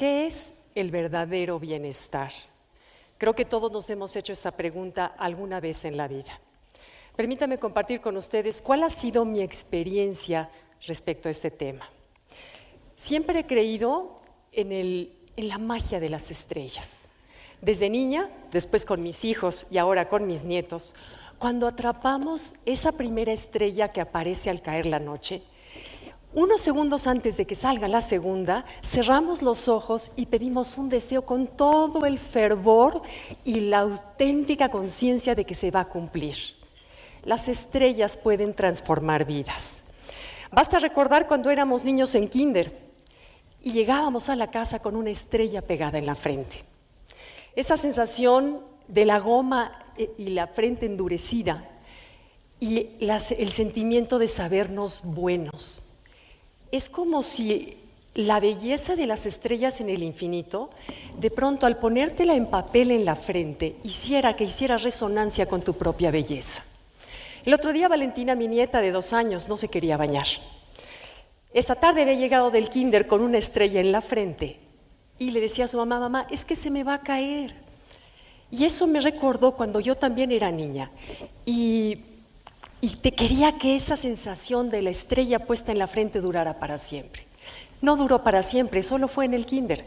¿Qué es el verdadero bienestar? Creo que todos nos hemos hecho esa pregunta alguna vez en la vida. Permítame compartir con ustedes cuál ha sido mi experiencia respecto a este tema. Siempre he creído en la magia de las estrellas. Desde niña, después con mis hijos y ahora con mis nietos, cuando atrapamos esa primera estrella que aparece al caer la noche, unos segundos antes de que salga la segunda, cerramos los ojos y pedimos un deseo con todo el fervor y la auténtica conciencia de que se va a cumplir. Las estrellas pueden transformar vidas. Basta recordar cuando éramos niños en kinder y llegábamos a la casa con una estrella pegada en la frente. Esa sensación de la goma y la frente endurecida y el sentimiento de sabernos buenos. Es como si la belleza de las estrellas en el infinito, de pronto al ponértela en papel en la frente, hiciera resonancia con tu propia belleza. El otro día Valentina, mi nieta de 2 años, no se quería bañar. Esa tarde había llegado del kinder con una estrella en la frente y le decía a su mamá, mamá, es que se me va a caer. Y eso me recordó cuando yo también era niña y te quería que esa sensación de la estrella puesta en la frente durara para siempre. No duró para siempre, solo fue en el kinder.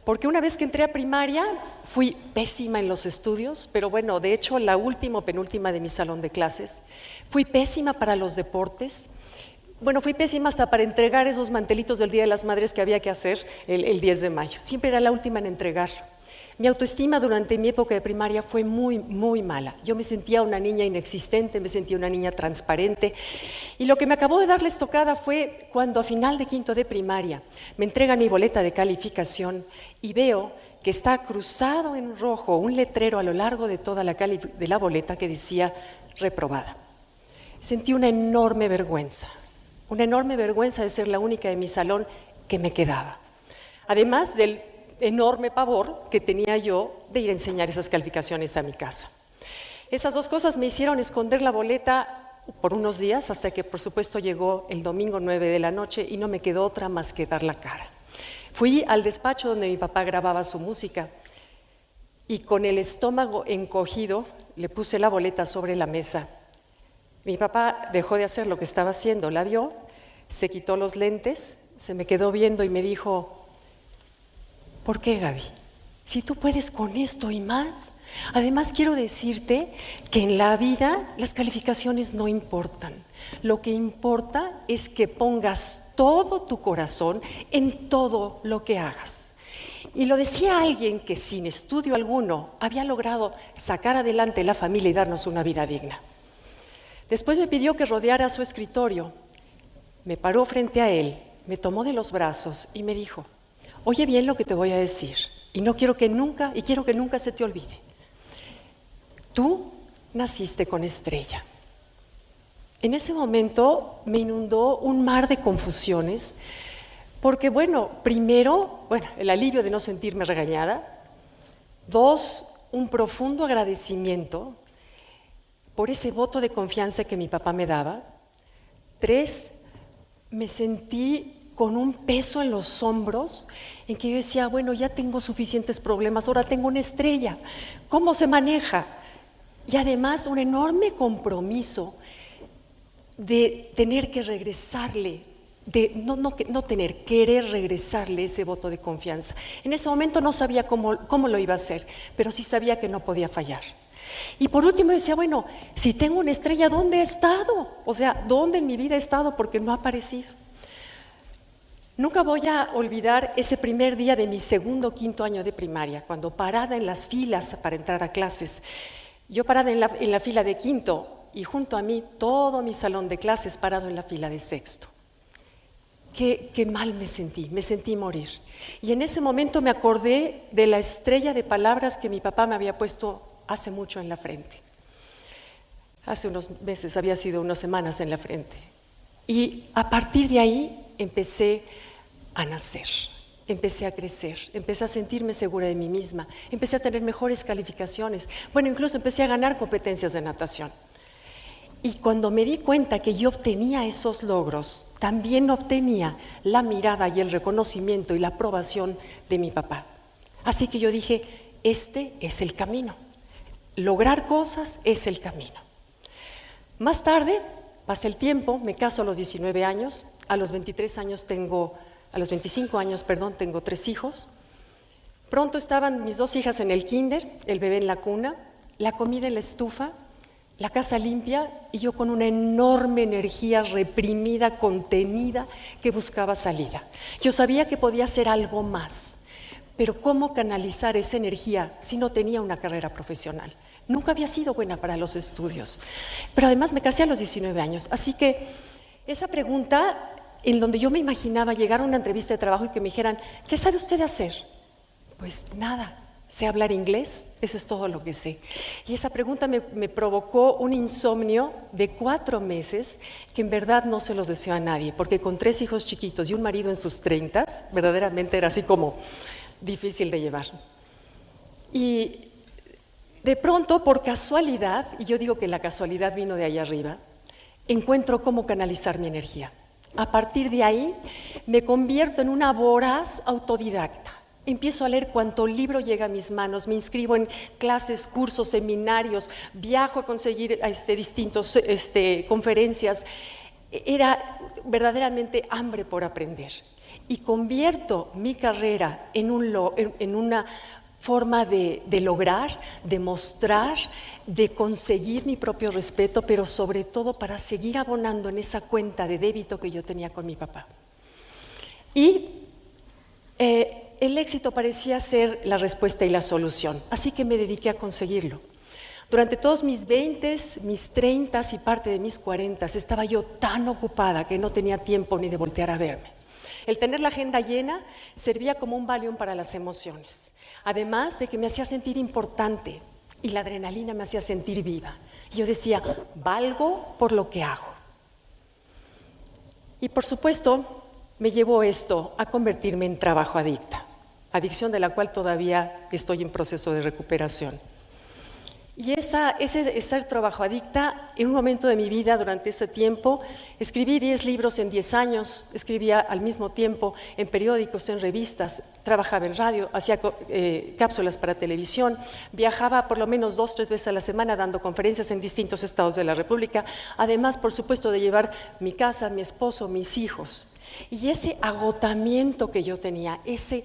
Porque una vez que entré a primaria, fui pésima en los estudios, pero bueno, de hecho, la última o penúltima de mi salón de clases. Fui pésima para los deportes. Bueno, fui pésima hasta para entregar esos mantelitos del Día de las Madres que había que hacer el 10 de mayo. Siempre era la última en entregar. Mi autoestima durante mi época de primaria fue muy, muy mala. Yo me sentía una niña inexistente, me sentía una niña transparente. Y lo que me acabó de dar la estocada fue cuando a final de quinto de primaria me entregan mi boleta de calificación y veo que está cruzado en rojo un letrero a lo largo de toda la boleta que decía reprobada. Sentí una enorme vergüenza de ser la única de mi salón que me quedaba. Además del enorme pavor que tenía yo de ir a enseñar esas calificaciones a mi casa. Esas dos cosas me hicieron esconder la boleta por unos días hasta que por supuesto llegó el domingo 9 de la noche y no me quedó otra más que dar la cara. Fui al despacho donde mi papá grababa su música y con el estómago encogido le puse la boleta sobre la mesa. Mi papá dejó de hacer lo que estaba haciendo, la vio, se quitó los lentes, se me quedó viendo y me dijo, ¿por qué, Gaby? Si tú puedes con esto y más. Además, quiero decirte que en la vida las calificaciones no importan. Lo que importa es que pongas todo tu corazón en todo lo que hagas. Y lo decía alguien que sin estudio alguno había logrado sacar adelante la familia y darnos una vida digna. Después me pidió que rodeara su escritorio. Me paró frente a él, me tomó de los brazos y me dijo, oye bien lo que te voy a decir y quiero que nunca se te olvide. Tú naciste con estrella. En ese momento me inundó un mar de confusiones porque, primero, el alivio de no sentirme regañada. 2, un profundo agradecimiento por ese voto de confianza que mi papá me daba. 3, me sentí con un peso en los hombros, en que yo decía, ya tengo suficientes problemas, ahora tengo una estrella, ¿cómo se maneja? Y además un enorme compromiso de tener que regresarle, querer regresarle ese voto de confianza. En ese momento no sabía cómo lo iba a hacer, pero sí sabía que no podía fallar. Y por último decía, si tengo una estrella, ¿dónde he estado? O sea, ¿dónde en mi vida he estado? Porque no ha aparecido. Nunca voy a olvidar ese primer día de mi segundo o quinto año de primaria, cuando parada en las filas para entrar a clases, yo parada en la fila de quinto y junto a mí todo mi salón de clases parado en la fila de sexto. Qué mal me sentí morir. Y en ese momento me acordé de la estrella de palabras que mi papá me había puesto hace mucho en la frente. Hace unos meses, había sido unas semanas en la frente. Y a partir de ahí empecé a nacer, empecé a crecer, empecé a sentirme segura de mí misma, empecé a tener mejores calificaciones, incluso empecé a ganar competencias de natación. Y cuando me di cuenta que yo obtenía esos logros, también obtenía la mirada y el reconocimiento y la aprobación de mi papá. Así que yo dije, este es el camino. Lograr cosas es el camino. Más tarde, pasa el tiempo, me caso a los 19 años, a los 25 años, tengo 3 hijos. Pronto estaban mis 2 hijas en el kinder, el bebé en la cuna, la comida en la estufa, la casa limpia y yo con una enorme energía reprimida, contenida, que buscaba salida. Yo sabía que podía hacer algo más, pero ¿cómo canalizar esa energía si no tenía una carrera profesional? Nunca había sido buena para los estudios, pero además me casé a los 19 años, así que esa pregunta en donde yo me imaginaba llegar a una entrevista de trabajo y que me dijeran, ¿qué sabe usted hacer? Pues nada. Sé hablar inglés, eso es todo lo que sé. Y esa pregunta me provocó un insomnio de 4 meses que en verdad no se lo deseo a nadie, porque con 3 hijos chiquitos y un marido en sus 30, verdaderamente era así como difícil de llevar. Y de pronto, por casualidad, y yo digo que la casualidad vino de allá arriba, encuentro cómo canalizar mi energía. A partir de ahí, me convierto en una voraz autodidacta. Empiezo a leer cuanto libro llega a mis manos, me inscribo en clases, cursos, seminarios, viajo a conseguir distintas conferencias. Era verdaderamente hambre por aprender. Y convierto mi carrera en una forma de lograr, de mostrar, de conseguir mi propio respeto, pero sobre todo para seguir abonando en esa cuenta de débito que yo tenía con mi papá. Y el éxito parecía ser la respuesta y la solución, así que me dediqué a conseguirlo. Durante todos mis 20s, mis 30s y parte de mis 40s estaba yo tan ocupada que no tenía tiempo ni de voltear a verme. El tener la agenda llena servía como un Valium para las emociones, además de que me hacía sentir importante y la adrenalina me hacía sentir viva. Y yo decía, valgo por lo que hago. Y por supuesto, me llevó esto a convertirme en trabajo adicta, adicción de la cual todavía estoy en proceso de recuperación. Y ese ser trabajo adicta, en un momento de mi vida, durante ese tiempo, escribí 10 libros en 10 años, escribía al mismo tiempo en periódicos, en revistas, trabajaba en radio, hacía cápsulas para televisión, viajaba por lo menos 2 o 3 veces a la semana dando conferencias en distintos estados de la República, además, por supuesto, de llevar mi casa, mi esposo, mis hijos. Y ese agotamiento que yo tenía, ese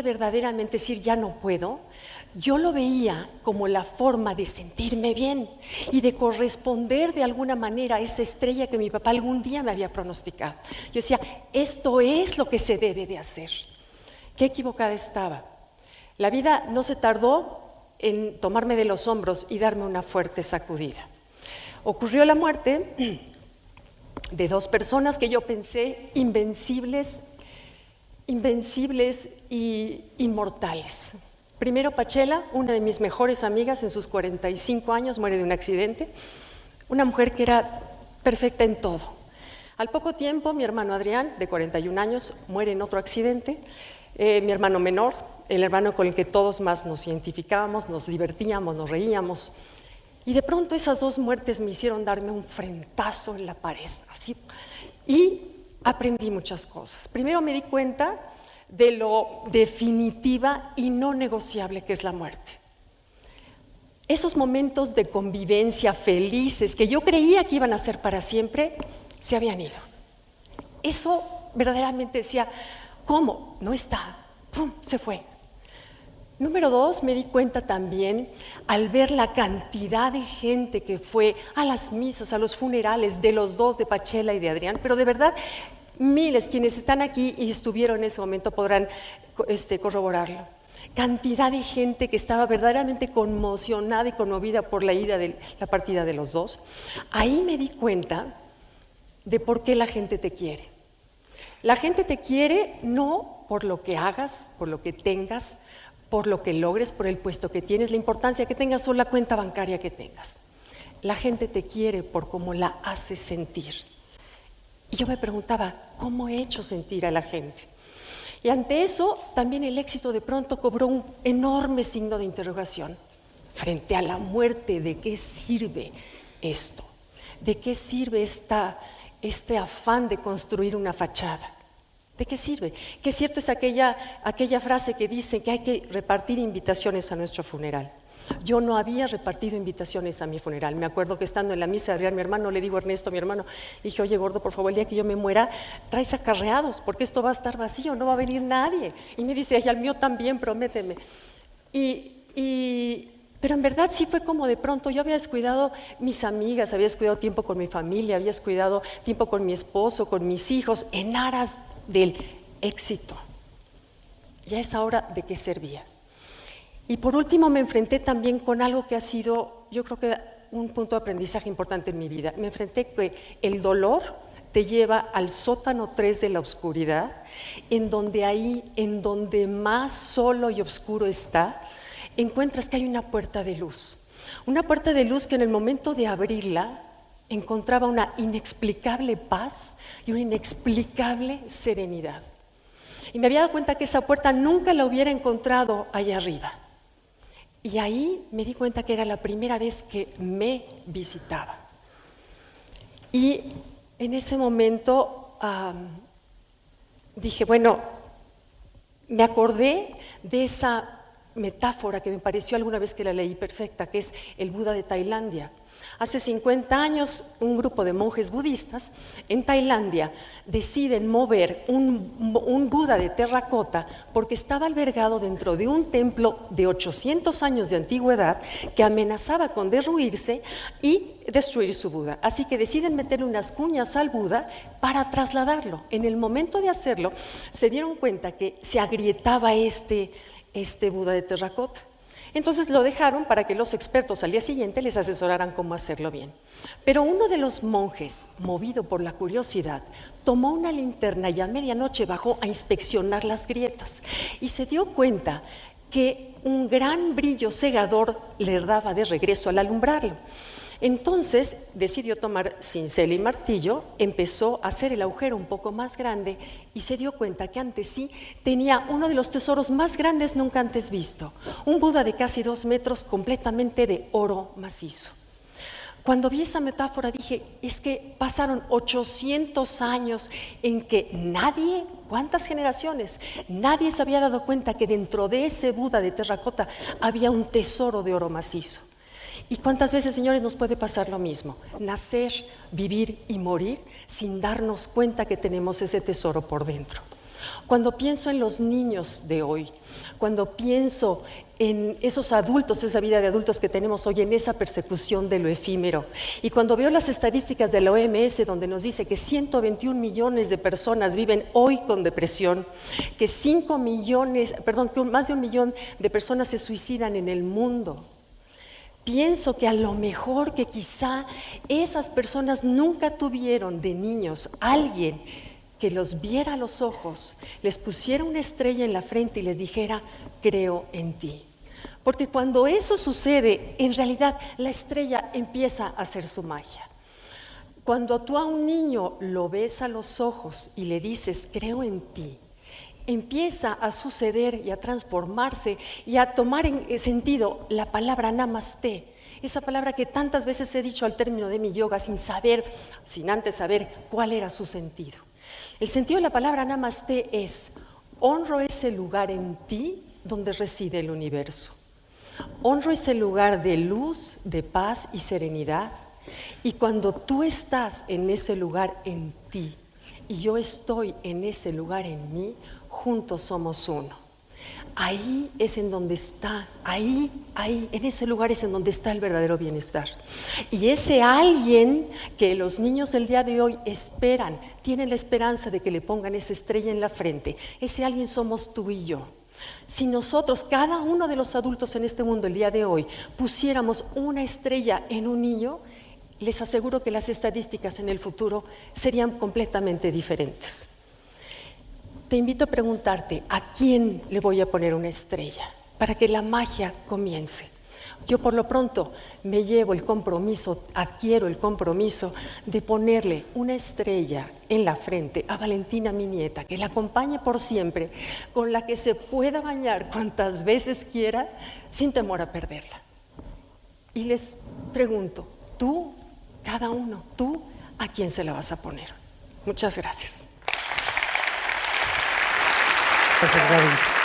verdaderamente decir ya no puedo, yo lo veía como la forma de sentirme bien y de corresponder de alguna manera a esa estrella que mi papá algún día me había pronosticado. Yo decía, esto es lo que se debe de hacer. Qué equivocada estaba. La vida no se tardó en tomarme de los hombros y darme una fuerte sacudida. Ocurrió la muerte de 2 personas que yo pensé invencibles y inmortales. Primero, Pachela, una de mis mejores amigas, en sus 45 años, muere de un accidente. Una mujer que era perfecta en todo. Al poco tiempo, mi hermano Adrián, de 41 años, muere en otro accidente. Mi hermano menor, el hermano con el que todos más nos identificábamos, nos divertíamos, nos reíamos. Y de pronto esas 2 muertes me hicieron darme un frentazo en la pared, así. Y aprendí muchas cosas. Primero me di cuenta de lo definitiva y no negociable que es la muerte. Esos momentos de convivencia felices que yo creía que iban a ser para siempre, se habían ido. Eso verdaderamente decía, ¿cómo? No está. ¡Pum! Se fue. Número 2, me di cuenta también al ver la cantidad de gente que fue a las misas, a los funerales de los 2, de Pachela y de Adrián, pero de verdad, miles, quienes están aquí y estuvieron en ese momento podrán corroborarlo. Cantidad de gente que estaba verdaderamente conmocionada y conmovida por la partida de los 2. Ahí me di cuenta de por qué la gente te quiere. La gente te quiere no por lo que hagas, por lo que tengas, por lo que logres, por el puesto que tienes, la importancia que tengas o la cuenta bancaria que tengas. La gente te quiere por cómo la haces sentir. Y yo me preguntaba, ¿cómo he hecho sentir a la gente? Y ante eso, también el éxito de pronto cobró un enorme signo de interrogación. Frente a la muerte, ¿de qué sirve esto? ¿de qué sirve este afán de construir una fachada? ¿De qué sirve? Qué cierto es aquella frase que dice que hay que repartir invitaciones a nuestro funeral. Yo no había repartido invitaciones a mi funeral. Me acuerdo que estando en la misa de Adrián, mi hermano, le digo a Ernesto, mi hermano, le dije, oye, gordo, por favor, el día que yo me muera, traes acarreados, porque esto va a estar vacío, no va a venir nadie. Y me dice, ay, al mío también, prométeme. Pero en verdad sí fue como de pronto, yo había descuidado mis amigas, había descuidado tiempo con mi familia, había descuidado tiempo con mi esposo, con mis hijos, en aras del éxito. Ya es hora de qué servía. Y por último me enfrenté también con algo que ha sido, yo creo que un punto de aprendizaje importante en mi vida. Me enfrenté que el dolor te lleva al sótano 3 de la oscuridad, en donde más solo y oscuro está, encuentras que hay una puerta de luz. Una puerta de luz que en el momento de abrirla encontraba una inexplicable paz y una inexplicable serenidad. Y me había dado cuenta que esa puerta nunca la hubiera encontrado allá arriba. Y ahí me di cuenta que era la primera vez que me visitaba. Y en ese momento dije, bueno, me acordé de esa metáfora que me pareció alguna vez que la leí perfecta, que es el Buda de Tailandia. Hace 50 años, un grupo de monjes budistas en Tailandia deciden mover un Buda de terracota porque estaba albergado dentro de un templo de 800 años de antigüedad que amenazaba con derruirse y destruir su Buda. Así que deciden meterle unas cuñas al Buda para trasladarlo. En el momento de hacerlo, se dieron cuenta que se agrietaba este Buda de terracota. Entonces lo dejaron para que los expertos al día siguiente les asesoraran cómo hacerlo bien. Pero uno de los monjes, movido por la curiosidad, tomó una linterna y a medianoche bajó a inspeccionar las grietas y se dio cuenta que un gran brillo cegador le daba de regreso al alumbrarlo. Entonces decidió tomar cincel y martillo, empezó a hacer el agujero un poco más grande y se dio cuenta que ante sí tenía uno de los tesoros más grandes nunca antes visto, un Buda de casi 2 metros completamente de oro macizo. Cuando vi esa metáfora dije, es que pasaron 800 años en que nadie, ¿cuántas generaciones? Nadie se había dado cuenta que dentro de ese Buda de terracota había un tesoro de oro macizo. ¿Y cuántas veces, señores, nos puede pasar lo mismo? Nacer, vivir y morir sin darnos cuenta que tenemos ese tesoro por dentro. Cuando pienso en los niños de hoy, cuando pienso en esos adultos, esa vida de adultos que tenemos hoy, en esa persecución de lo efímero, y cuando veo las estadísticas de la OMS donde nos dice que 121 millones de personas viven hoy con depresión, que más de 1 millón de personas se suicidan en el mundo, pienso que a lo mejor que quizá esas personas nunca tuvieron de niños alguien que los viera a los ojos, les pusiera una estrella en la frente y les dijera, creo en ti. Porque cuando eso sucede, en realidad la estrella empieza a hacer su magia. Cuando tú a un niño lo ves a los ojos y le dices, creo en ti, empieza a suceder y a transformarse y a tomar en sentido la palabra namaste, esa palabra que tantas veces he dicho al término de mi yoga sin antes saber cuál era su sentido. El sentido de la palabra namaste es, honro ese lugar en ti donde reside el universo. Honro ese lugar de luz, de paz y serenidad. Y cuando tú estás en ese lugar en ti y yo estoy en ese lugar en mí, juntos somos uno. Ahí es en donde está, en ese lugar es en donde está el verdadero bienestar. Y ese alguien que los niños del día de hoy esperan, tienen la esperanza de que le pongan esa estrella en la frente, ese alguien somos tú y yo. Si nosotros, cada uno de los adultos en este mundo el día de hoy, pusiéramos una estrella en un niño, les aseguro que las estadísticas en el futuro serían completamente diferentes. Te invito a preguntarte, ¿a quién le voy a poner una estrella? Para que la magia comience. Yo por lo pronto me llevo el compromiso, adquiero el compromiso de ponerle una estrella en la frente a Valentina, mi nieta, que la acompañe por siempre, con la que se pueda bañar cuantas veces quiera, sin temor a perderla. Y les pregunto, ¿tú Cada uno, tú, ¿a quién se la vas a poner? Muchas gracias. Gracias, Gaby.